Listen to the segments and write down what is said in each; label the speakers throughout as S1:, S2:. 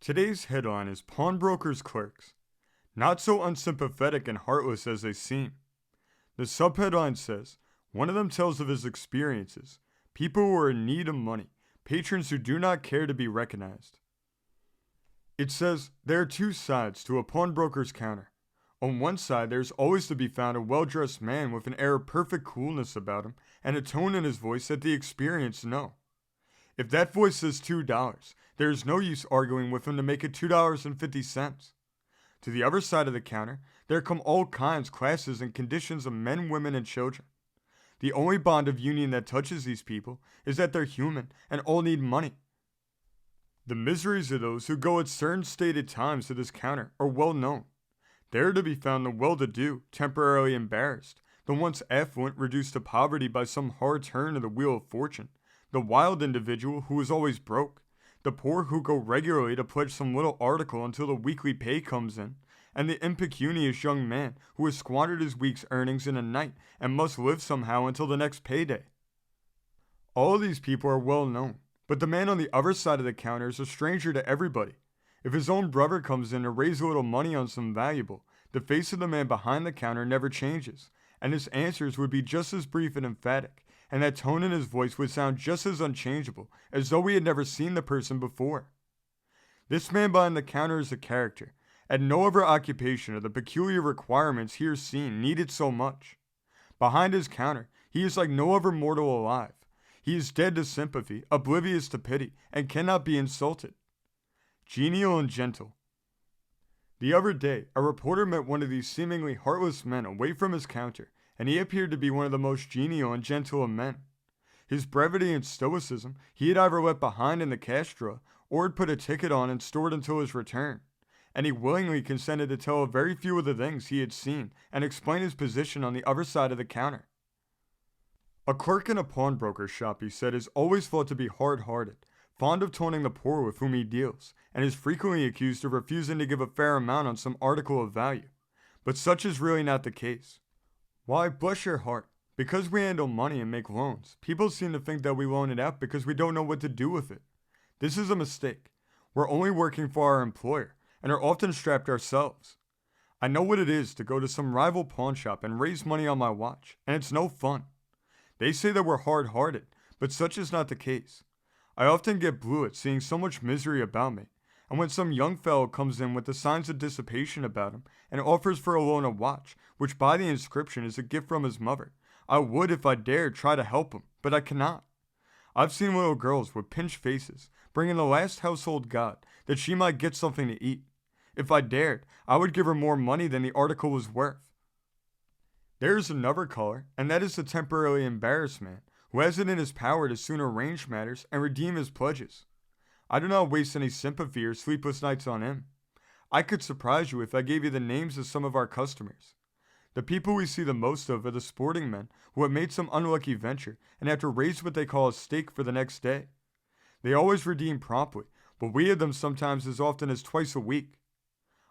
S1: Today's headline is Pawnbroker's Clerks. Not so unsympathetic and heartless as they seem. The subheadline says, one of them tells of his experiences. People who are in need of money. Patrons who do not care to be recognized. It says, there are two sides to a pawnbroker's counter. On one side, there's always to be found a well-dressed man with an air of perfect coolness about him and a tone in his voice that the experienced know. If that voice says $2, there is no use arguing with him to make it $2.50. To the other side of the counter, there come all kinds, classes, and conditions of men, women, and children. The only bond of union that touches these people is that they're human and all need money. The miseries of those who go at certain stated times to this counter are well known. There are to be found the well-to-do, temporarily embarrassed, the once affluent reduced to poverty by some hard turn of the wheel of fortune, the wild individual who is always broke, the poor who go regularly to pledge some little article until the weekly pay comes in, and the impecunious young man who has squandered his week's earnings in a night and must live somehow until the next payday. All of these people are well known, but the man on the other side of the counter is a stranger to everybody. If his own brother comes in to raise a little money on some valuable, the face of the man behind the counter never changes, and his answers would be just as brief and emphatic, and that tone in his voice would sound just as unchangeable as though he had never seen the person before. This man behind the counter is a character, and no other occupation of the peculiar requirements here seen needed so much. Behind his counter, he is like no other mortal alive. He is dead to sympathy, oblivious to pity, and cannot be insulted. Genial and gentle. The other day, a reporter met one of these seemingly heartless men away from his counter, and he appeared to be one of the most genial and gentle of men. His brevity and stoicism he had either left behind in the cash drawer, or had put a ticket on and stored until his return, and he willingly consented to tell a very few of the things he had seen and explain his position on the other side of the counter. A clerk in a pawnbroker's shop, he said, is always thought to be hard-hearted, fond of taunting the poor with whom he deals, and is frequently accused of refusing to give a fair amount on some article of value. But such is really not the case. Why, bless your heart, because we handle money and make loans, people seem to think that we loan it out because we don't know what to do with it. This is a mistake. We're only working for our employer, and are often strapped ourselves. I know what it is to go to some rival pawn shop and raise money on my watch, and it's no fun. They say that we're hard-hearted, but such is not the case. I often get blue at seeing so much misery about me, and when some young fellow comes in with the signs of dissipation about him and offers for a loan a watch, which by the inscription is a gift from his mother, I would, if I dared, try to help him, but I cannot. I've seen little girls with pinched faces bringing the last household god that she might get something to eat. If I dared, I would give her more money than the article was worth. There is another caller, and that is the temporarily embarrassed man, who has it in his power to soon arrange matters and redeem his pledges. I do not waste any sympathy or sleepless nights on him. I could surprise you if I gave you the names of some of our customers. The people we see the most of are the sporting men who have made some unlucky venture and have to raise what they call a stake for the next day. They always redeem promptly, but we have them sometimes as often as twice a week.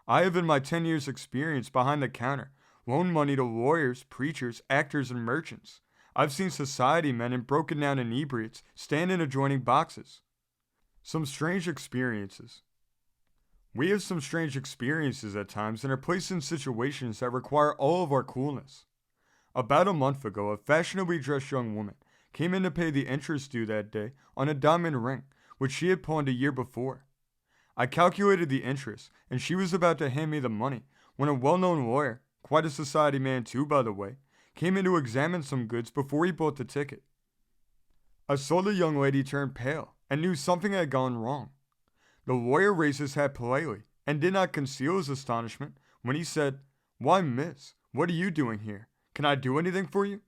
S1: I have in my 10 years' experience behind the counter loaned money to lawyers, preachers, actors, and merchants. I've seen society men and broken down inebriates stand in adjoining boxes. Some strange experiences. We have some strange experiences at times and are placed in situations that require all of our coolness. About a month ago, a fashionably dressed young woman came in to pay the interest due that day on a diamond ring, which she had pawned a year before. I calculated the interest, and she was about to hand me the money when a well-known lawyer, quite a society man too, by the way, came in to examine some goods before he bought the ticket. I saw the young lady turn pale and knew something had gone wrong. The lawyer raised his hat politely and did not conceal his astonishment when he said, "Why, miss, what are you doing here? Can I do anything for you?"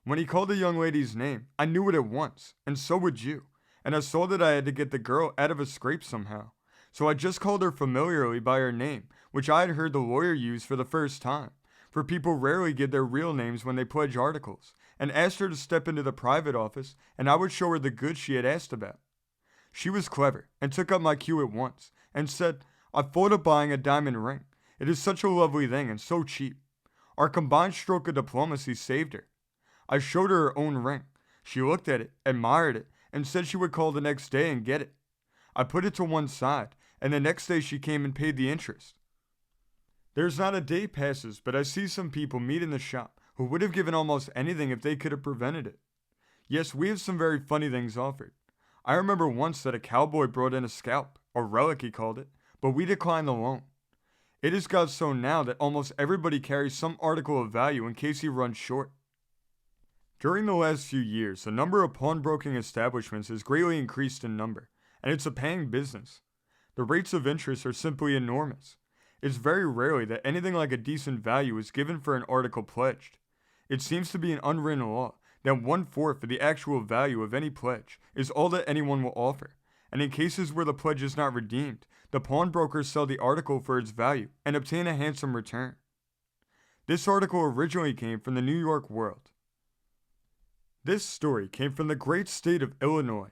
S1: When he called the young lady's name, I knew it at once, and so would you, and I saw that I had to get the girl out of a scrape somehow. So I just called her familiarly by her name, which I had heard the lawyer use for the first time, for people rarely give their real names when they pledge articles, and asked her to step into the private office, and I would show her the goods she had asked about. She was clever, and took up my cue at once, and said, "I thought of buying a diamond ring. It is such a lovely thing, and so cheap." Our combined stroke of diplomacy saved her. I showed her her own ring. She looked at it, admired it, and said she would call the next day and get it. I put it to one side, and the next day she came and paid the interest. There's not a day passes, but I see some people meet in the shop who would have given almost anything if they could have prevented it. Yes, we have some very funny things offered. I remember once that a cowboy brought in a scalp, a relic he called it, but we declined the loan. It has got so now that almost everybody carries some article of value in case he runs short. During the last few years, the number of pawnbroking establishments has greatly increased in number, and it's a paying business. The rates of interest are simply enormous. It's very rarely that anything like a decent value is given for an article pledged. It seems to be an unwritten law that 1/4 of the actual value of any pledge is all that anyone will offer, and in cases where the pledge is not redeemed, the pawnbrokers sell the article for its value and obtain a handsome return. This article originally came from the New York World. This story came from the great state of Illinois,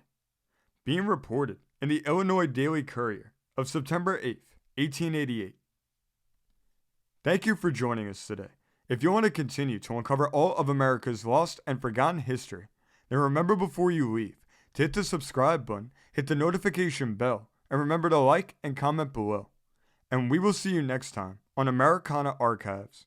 S1: being reported in the Illinois Daily Courier of September 8th, 1888. Thank you for joining us today. If you want to continue to uncover all of America's lost and forgotten history, then remember before you leave to hit the subscribe button, hit the notification bell, and remember to like and comment below. And we will see you next time on Americana Archives.